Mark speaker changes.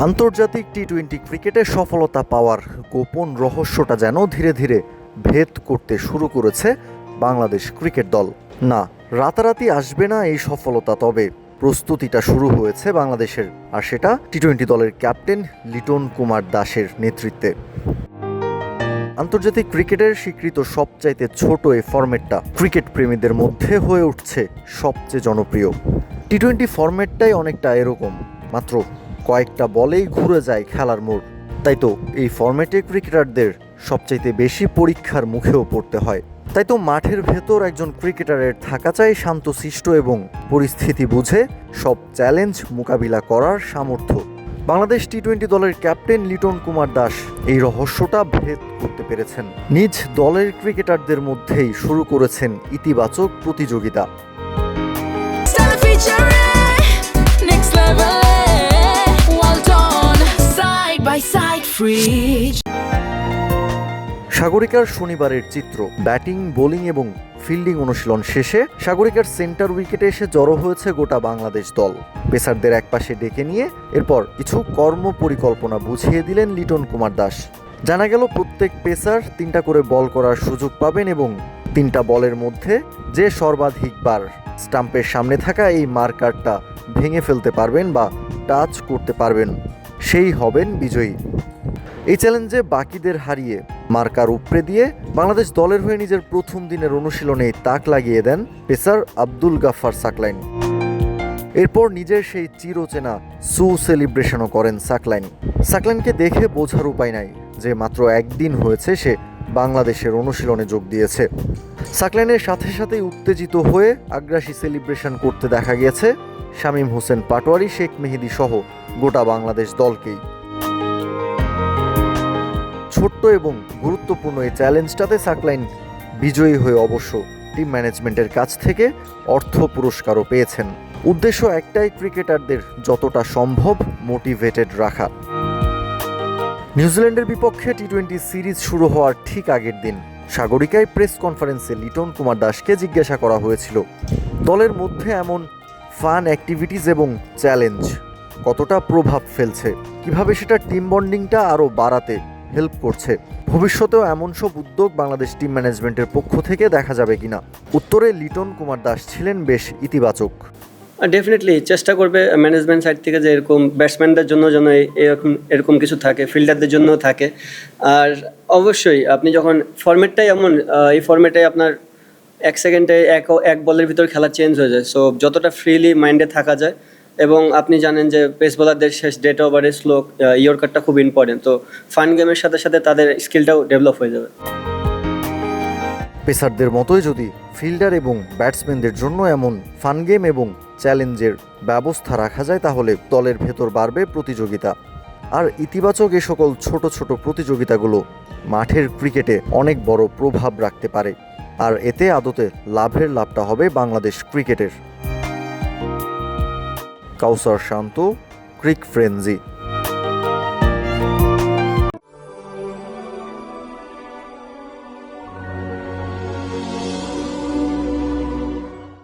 Speaker 1: আন্তর্জাতিক টি-20 ক্রিকেটে সফলতা পাওয়ার গোপন রহস্যটা যেন ধীরে ধীরে ভেদ করতে শুরু করেছে বাংলাদেশ ক্রিকেট দল। না, রাতারাতি আসবে না এই সফলতা, তবে প্রস্তুতিটা শুরু হয়েছে বাংলাদেশের, আর সেটা টি-20 দলের ক্যাপ্টেন লিটন কুমার দাসের নেতৃত্বে। আন্তর্জাতিক ক্রিকেটের স্বীকৃত সবচাইতে ছোট এই ফরম্যাটটা ক্রিকেট প্রেমীদের মধ্যে হয়ে উঠছে সবচেয়ে জনপ্রিয়। টি-20 ফরম্যাটটাই অনেকটা এরকম, মাত্র কয়েকটা বলেই ঘুরে যায় খেলার মোড়। তাই তো এই ফরম্যাটে ক্রিকেটারদের সবচাইতে বেশি পরীক্ষার মুখেও পড়তে হয়। তাই তো মাঠের ভেতর একজন ক্রিকেটারের থাকা চাই শান্তশিষ্ট এবং পরিস্থিতি বুঝে সব চ্যালেঞ্জ মোকাবিলা করার সামর্থ্য। বাংলাদেশ টি-20 দলের ক্যাপ্টেন লিটন কুমার দাস এই রহস্যটা ভেদ করতে পেরেছেন। নিজ দলের ক্রিকেটারদের মধ্যেই শুরু করেছেন ইতিবাচক প্রতিযোগিতা। সাগরিকার শনিবারের চিত্র। ব্যাটিং, বোলিং এবং ফিল্ডিং অনুশীলন শেষে সাগরিকার সেন্টার উইকেটে এসে জড়ো হয়েছে গোটা বাংলাদেশ দল। পেসারদের একপাশে ডেকে নিয়ে এরপর কিছু কর্ম পরিকল্পনা বুঝিয়ে দিলেন লিটন কুমার দাস। জানা গেল প্রত্যেক পেসার 3টা করে বল করার সুযোগ পাবেন এবং 3টা বলের মধ্যে যে সর্বাধিকবার স্টাম্পের সামনে থাকা এই মার্কারটা ভেঙে ফেলতে পারবেন বা টাচ করতে পারবেন, সেই হবেন বিজয়ী। এই চ্যালেঞ্জে বাকিদের হারিয়ে মার্কার উপড়ে দিয়ে বাংলাদেশ দলের হয়ে নিজের প্রথম দিনের অনুশীলনেই তাক লাগিয়ে দেন পেসার আব্দুল গাফফার সাকলাইন। এরপর নিজের সেই চিরচেনা সেলিব্রেশনও করেন সাকলাইন। সাকলাইনকে দেখে বোঝার উপায় নাই যে মাত্র একদিন হয়েছে সে বাংলাদেশের অনুশীলনে যোগ দিয়েছে। সাকলাইনের সাথে সাথেই উত্তেজিত হয়ে আগ্রাসী সেলিব্রেশন করতে দেখা গিয়েছে শামীম হোসেন পাটোয়ারি, শেখ মেহেদী সহ গোটা বাংলাদেশ দলকেই। ছোট্ট এবং গুরুত্বপূর্ণ এই চ্যালেঞ্জটাতে সাকলাইন বিজয়ী হয়ে অবশ্য টিম ম্যানেজমেন্টের কাছ থেকে অর্থ পুরস্কারও পেয়েছেন। উদ্দেশ্য একটাই, ক্রিকেটারদের যতটা সম্ভব মোটিভেটেড রাখা। নিউজিল্যান্ডের বিপক্ষে টি-20 সিরিজ শুরু হওয়ার ঠিক আগের দিন সাগরিকায় প্রেস কনফারেন্সে লিটন কুমার দাসকে জিজ্ঞাসা করা হয়েছিল দলের মধ্যে এমন ফান অ্যাক্টিভিটিস এবং চ্যালেঞ্জ কতটা প্রভাব ফেলছে, কিভাবে সেটা টিম বন্ডিংটা আরও বাড়াতে হেল্প করছে, ভবিষ্যতেও এমন সব উদ্যোগ বাংলাদেশ টিম ম্যানেজমেন্টের পক্ষ থেকে দেখা যাবে কিনা। উত্তরে লিটন কুমার দাস ছিলেন বেশ ইতিবাচক।
Speaker 2: ডেফিনেটলি চেষ্টা করবে ম্যানেজমেন্ট সাইড থেকে যে এরকম ব্যাটসম্যানদের জন্য যেন এরকম কিছু থাকে, ফিল্ডারদের জন্য থাকে। আর অবশ্যই আপনি যখন ফরম্যাটটাই এমন, এই ফরম্যাটে আপনার 1 সেকেন্ডে এক বলের ভিতর খেলা চেঞ্জ হয়ে যায়। সো যতটা ফ্রিলি মাইন্ডে থাকা যায়, এবং আপনি জানেন যে পেস বোলারদের শেষ ডেট ওভারে স্লো ইয়র্কারটা খুব ইম্পর্টেন্ট। তো ফান গেমের সাথে সাথে তাদের স্কিলটাও ডেভেলপ হয়ে যাবে।
Speaker 1: পেসারদের মতোই যদি ফিল্ডার এবং ব্যাটসম্যানদের জন্য এমন ফান গেম এবং চ্যালেঞ্জের ব্যবস্থা রাখা যায় তাহলে দলের ভেতর বাড়বে প্রতিযোগিতা। আর ইতিবাচক এ সকল ছোট ছোট প্রতিযোগিতাগুলো মাঠের ক্রিকেটে অনেক বড় প্রভাব রাখতে পারে, আর এতে আদতে লাভটা হবে বাংলাদেশ ক্রিকেটের। কাউসার শান্ত, ক্রিক ফ্রেঞ্জি।